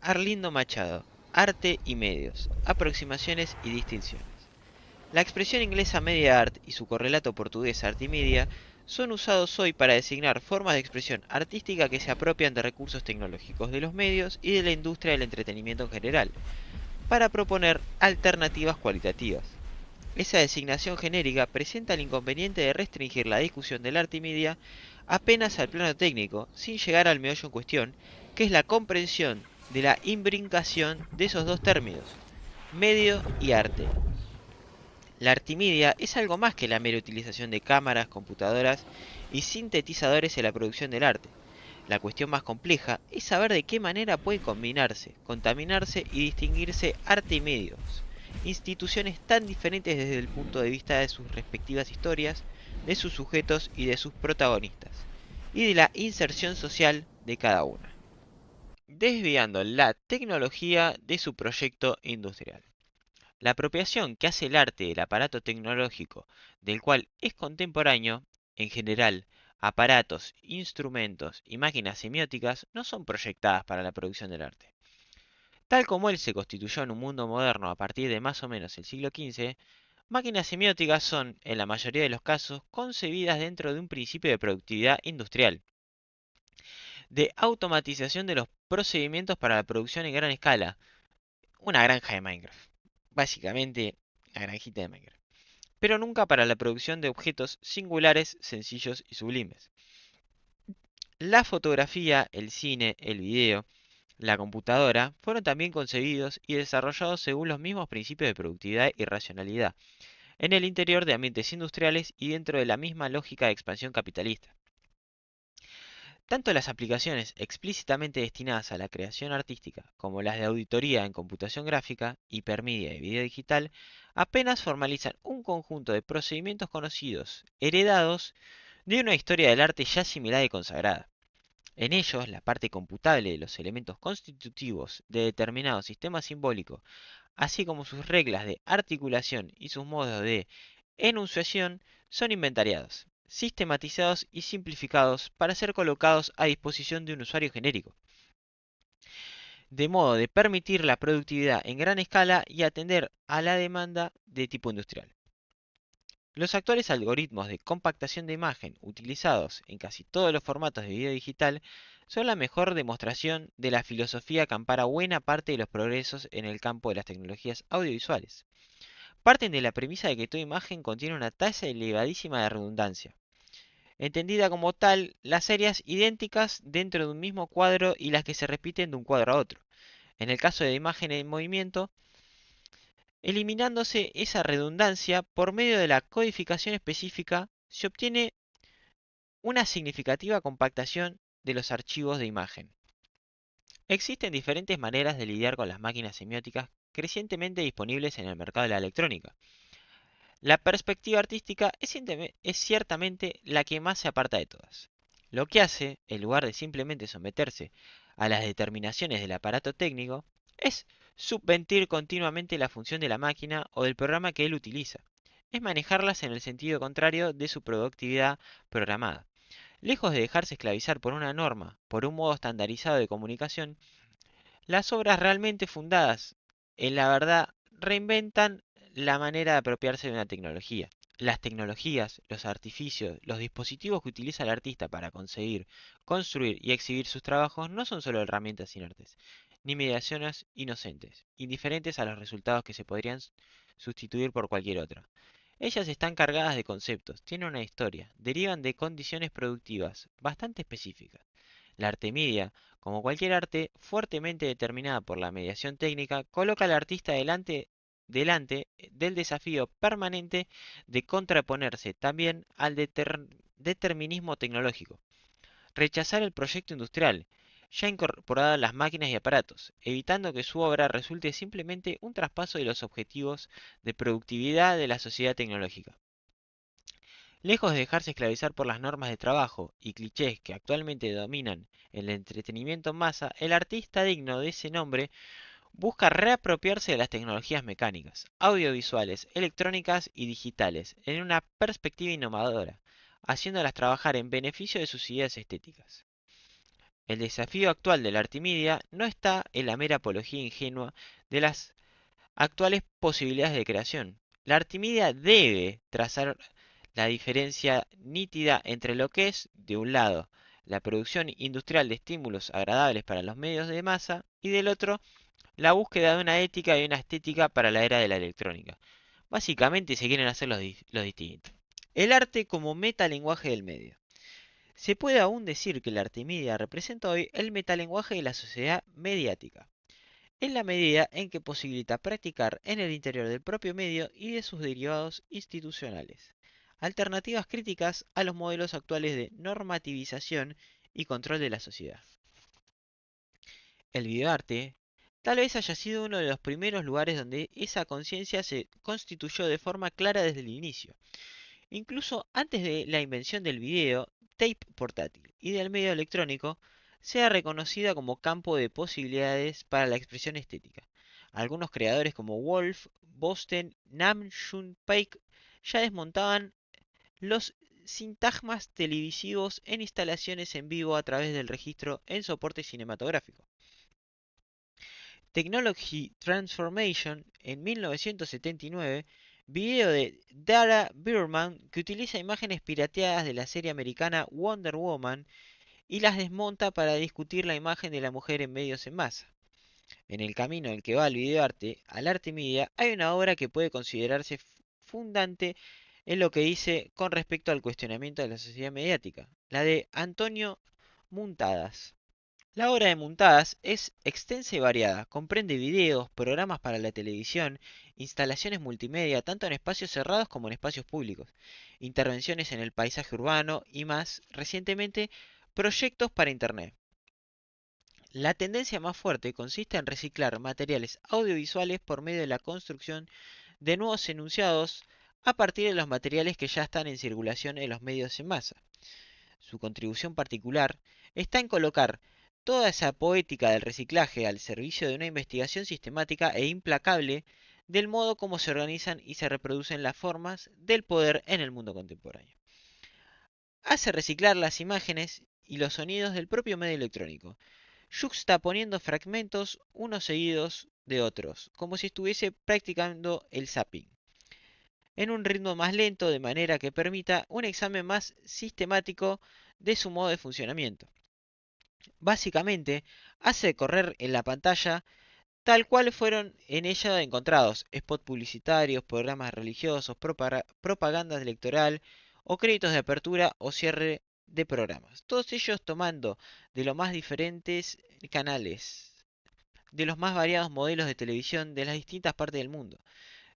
Arlindo Machado, Arte y Medios, Aproximaciones y Distinciones. La expresión inglesa media art y su correlato portugués art y media son usados hoy para designar formas de expresión artística que se apropian de recursos tecnológicos de los medios y de la industria del entretenimiento en general, para proponer alternativas cualitativas. Esa designación genérica presenta el inconveniente de restringir la discusión del arte y media apenas al plano técnico, sin llegar al meollo en cuestión, que es la comprensión de la imbrincación de esos dos términos, medio y arte. La artimedia es algo más que la mera utilización de cámaras, computadoras y sintetizadores en la producción del arte. La cuestión más compleja es saber de qué manera pueden combinarse, contaminarse y distinguirse arte y medios, instituciones tan diferentes desde el punto de vista de sus respectivas historias, de sus sujetos y de sus protagonistas, y de la inserción social de cada una, desviando la tecnología de su proyecto industrial. La apropiación que hace el arte del aparato tecnológico del cual es contemporáneo, en general, aparatos, instrumentos y máquinas semióticas no son proyectadas para la producción del arte. Tal como él se constituyó en un mundo moderno a partir de más o menos el siglo XV, máquinas semióticas son, en la mayoría de los casos, concebidas dentro de un principio de productividad industrial, de automatización de los procedimientos para la producción en gran escala, una granja de Minecraft. Básicamente, la granjita de Minecraft, pero nunca para la producción de objetos singulares, sencillos y sublimes. La fotografía, el cine, el video, la computadora fueron también concebidos y desarrollados según los mismos principios de productividad y racionalidad, en el interior de ambientes industriales y dentro de la misma lógica de expansión capitalista. Tanto las aplicaciones explícitamente destinadas a la creación artística como las de auditoría en computación gráfica, hipermedia y video digital apenas formalizan un conjunto de procedimientos conocidos, heredados de una historia del arte ya asimilada y consagrada. En ellos, la parte computable de los elementos constitutivos de determinado sistema simbólico, así como sus reglas de articulación y sus modos de enunciación, son inventariados, sistematizados y simplificados para ser colocados a disposición de un usuario genérico, de modo de permitir la productividad en gran escala y atender a la demanda de tipo industrial. Los actuales algoritmos de compactación de imagen utilizados en casi todos los formatos de video digital son la mejor demostración de la filosofía que ampara buena parte de los progresos en el campo de las tecnologías audiovisuales. Parten de la premisa de que toda imagen contiene una tasa elevadísima de redundancia, entendida como tal las áreas idénticas dentro de un mismo cuadro y las que se repiten de un cuadro a otro. En el caso de imagen en movimiento, eliminándose esa redundancia por medio de la codificación específica, se obtiene una significativa compactación de los archivos de imagen. Existen diferentes maneras de lidiar con las máquinas semióticas crecientemente disponibles en el mercado de la electrónica. La perspectiva artística es ciertamente la que más se aparta de todas. Lo que hace, en lugar de simplemente someterse a las determinaciones del aparato técnico, es subvertir continuamente la función de la máquina o del programa que él utiliza. Es manejarlas en el sentido contrario de su productividad programada. Lejos de dejarse esclavizar por una norma, por un modo estandarizado de comunicación, las obras realmente fundadas en la verdad reinventan la manera de apropiarse de una tecnología. Las tecnologías, los artificios, los dispositivos que utiliza el artista para conseguir, construir y exhibir sus trabajos no son solo herramientas inertes, ni mediaciones inocentes, indiferentes a los resultados que se podrían sustituir por cualquier otra. Ellas están cargadas de conceptos, tienen una historia, derivan de condiciones productivas bastante específicas. La arte media, como cualquier arte fuertemente determinada por la mediación técnica, coloca al artista delante del desafío permanente de contraponerse también al determinismo tecnológico, rechazar el proyecto industrial, ya incorporado a las máquinas y aparatos, evitando que su obra resulte simplemente un traspaso de los objetivos de productividad de la sociedad tecnológica. Lejos de dejarse esclavizar por las normas de trabajo y clichés que actualmente dominan el entretenimiento en masa, el artista digno de ese nombre busca reapropiarse de las tecnologías mecánicas, audiovisuales, electrónicas y digitales en una perspectiva innovadora, haciéndolas trabajar en beneficio de sus ideas estéticas. El desafío actual de la Artimídia no está en la mera apología ingenua de las actuales posibilidades de creación. La Artimídia debe trazar la diferencia nítida entre lo que es, de un lado, la producción industrial de estímulos agradables para los medios de masa y del otro, la búsqueda de una ética y una estética para la era de la electrónica. Básicamente se quieren hacer los distintos. El arte como metalenguaje del medio. Se puede aún decir que la Artimídia representa hoy el metalenguaje de la sociedad mediática, en la medida en que posibilita practicar en el interior del propio medio y de sus derivados institucionales alternativas críticas a los modelos actuales de normativización y control de la sociedad. El videoarte tal vez haya sido uno de los primeros lugares donde esa conciencia se constituyó de forma clara desde el inicio, incluso antes de la invención del video, tape portátil y del medio electrónico, sea reconocida como campo de posibilidades para la expresión estética. Algunos creadores como Wolf, Boosten, Nam June Paik ya desmontaban los sintagmas televisivos en instalaciones en vivo a través del registro en soporte cinematográfico. Technology Transformation en 1979, video de Dara Bierman que utiliza imágenes pirateadas de la serie americana Wonder Woman y las desmonta para discutir la imagen de la mujer en medios en masa. En el camino en el que va el videoarte al arte media hay una obra que puede considerarse fundante en lo que dice con respecto al cuestionamiento de la sociedad mediática, la de Antonio Muntadas. La obra de Muntadas es extensa y variada, comprende videos, programas para la televisión, instalaciones multimedia, tanto en espacios cerrados como en espacios públicos, intervenciones en el paisaje urbano y más recientemente, proyectos para Internet. La tendencia más fuerte consiste en reciclar materiales audiovisuales por medio de la construcción de nuevos enunciados a partir de los materiales que ya están en circulación en los medios en masa. Su contribución particular está en colocar toda esa poética del reciclaje al servicio de una investigación sistemática e implacable del modo como se organizan y se reproducen las formas del poder en el mundo contemporáneo. Hace reciclar las imágenes y los sonidos del propio medio electrónico, yuxtaponiendo fragmentos unos seguidos de otros, como si estuviese practicando el zapping, en un ritmo más lento de manera que permita un examen más sistemático de su modo de funcionamiento. Básicamente, hace correr en la pantalla tal cual fueron en ella encontrados spots publicitarios, programas religiosos, propaganda electoral o créditos de apertura o cierre de programas. Todos ellos tomando de los más diferentes canales, de los más variados modelos de televisión de las distintas partes del mundo.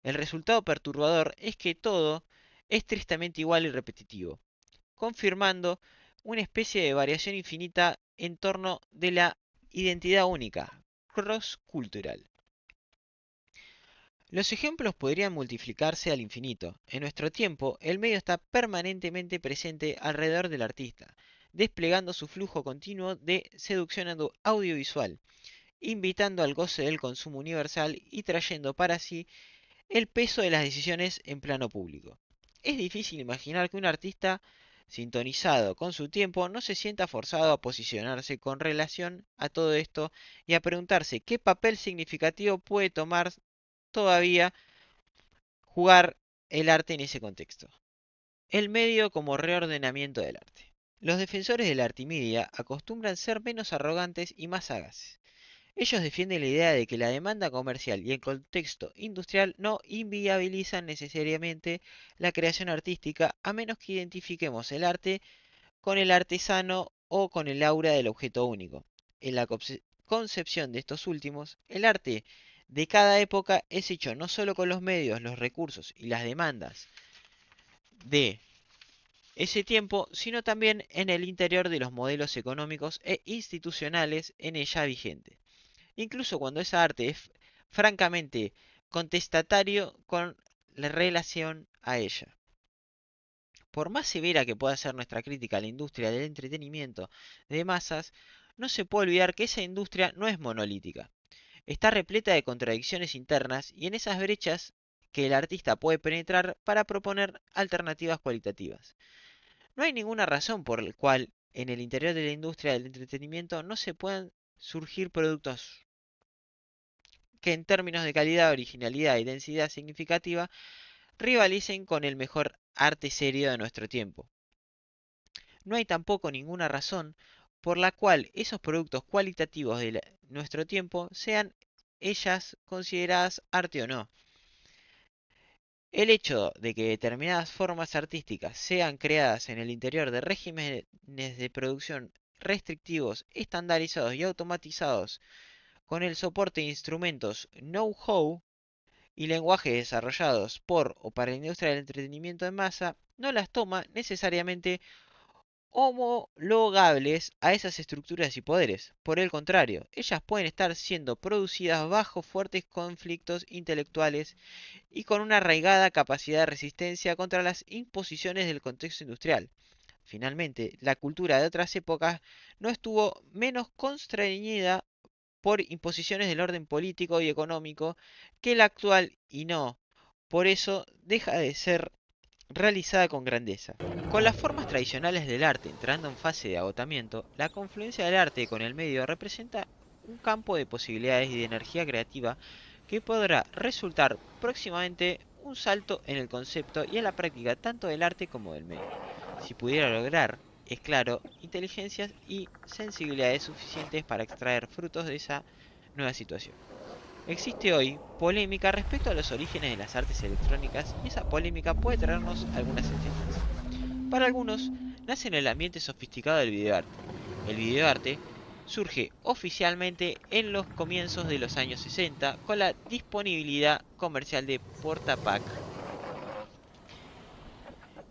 El resultado perturbador es que todo es tristemente igual y repetitivo, confirmando una especie de variación infinita en torno de la identidad única, cross-cultural. Los ejemplos podrían multiplicarse al infinito. En nuestro tiempo, el medio está permanentemente presente alrededor del artista, desplegando su flujo continuo de seducción audiovisual, invitando al goce del consumo universal y trayendo para sí el peso de las decisiones en plano público. Es difícil imaginar que un artista sintonizado con su tiempo no se sienta forzado a posicionarse con relación a todo esto y a preguntarse qué papel significativo puede tomar todavía jugar el arte en ese contexto. El medio como reordenamiento del arte. Los defensores de la artimídia acostumbran ser menos arrogantes y más sagaces. Ellos defienden la idea de que la demanda comercial y el contexto industrial no inviabilizan necesariamente la creación artística a menos que identifiquemos el arte con el artesano o con el aura del objeto único. En la concepción de estos últimos, el arte de cada época es hecho no solo con los medios, los recursos y las demandas de ese tiempo, sino también en el interior de los modelos económicos e institucionales en ella vigentes, incluso cuando esa arte es francamente contestatario con la relación a ella. Por más severa que pueda ser nuestra crítica a la industria del entretenimiento de masas, no se puede olvidar que esa industria no es monolítica. Está repleta de contradicciones internas y en esas brechas que el artista puede penetrar para proponer alternativas cualitativas. No hay ninguna razón por la cual en el interior de la industria del entretenimiento no se puedan surgir productos que en términos de calidad, originalidad y densidad significativa rivalicen con el mejor arte serio de nuestro tiempo. No hay tampoco ninguna razón por la cual esos productos cualitativos de nuestro tiempo sean ellas consideradas arte o no. El hecho de que determinadas formas artísticas sean creadas en el interior de regímenes de producción restrictivos, estandarizados y automatizados con el soporte de instrumentos know-how y lenguajes desarrollados por o para la industria del entretenimiento en masa, no las toma necesariamente homologables a esas estructuras y poderes. Por el contrario, ellas pueden estar siendo producidas bajo fuertes conflictos intelectuales y con una arraigada capacidad de resistencia contra las imposiciones del contexto industrial. Finalmente, la cultura de otras épocas no estuvo menos constreñida por imposiciones del orden político y económico que la actual y no, por eso deja de ser realizada con grandeza. Con las formas tradicionales del arte entrando en fase de agotamiento, la confluencia del arte con el medio representa un campo de posibilidades y de energía creativa que podrá resultar próximamente un salto en el concepto y en la práctica tanto del arte como del medio. Si pudiera lograr, es claro, inteligencias y sensibilidades suficientes para extraer frutos de esa nueva situación. Existe hoy polémica respecto a los orígenes de las artes electrónicas y esa polémica puede traernos algunas enseñanzas. Para algunos, nace en el ambiente sofisticado del videoarte. El videoarte surge oficialmente en los comienzos de los años 60 con la disponibilidad comercial de Portapack.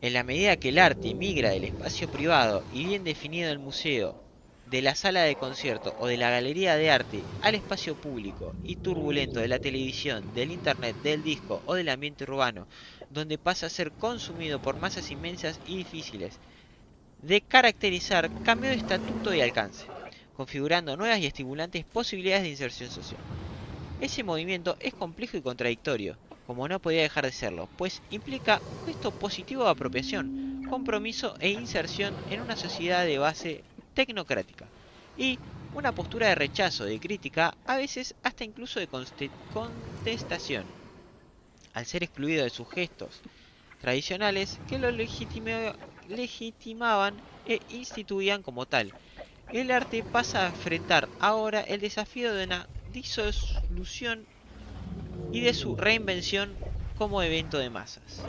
En la medida que el arte migra del espacio privado y bien definido del museo, de la sala de concierto o de la galería de arte al espacio público y turbulento de la televisión, del internet, del disco o del ambiente urbano, donde pasa a ser consumido por masas inmensas y difíciles de caracterizar, cambio de estatuto y alcance, configurando nuevas y estimulantes posibilidades de inserción social. Ese movimiento es complejo y contradictorio, como no podía dejar de serlo, pues implica un gesto positivo de apropiación, compromiso e inserción en una sociedad de base tecnocrática, y una postura de rechazo, de crítica, a veces hasta incluso de contestación, al ser excluido de sus gestos tradicionales que lo legitimaban e instituían como tal. El arte pasa a enfrentar ahora el desafío de una disolución y de su reinvención como evento de masas.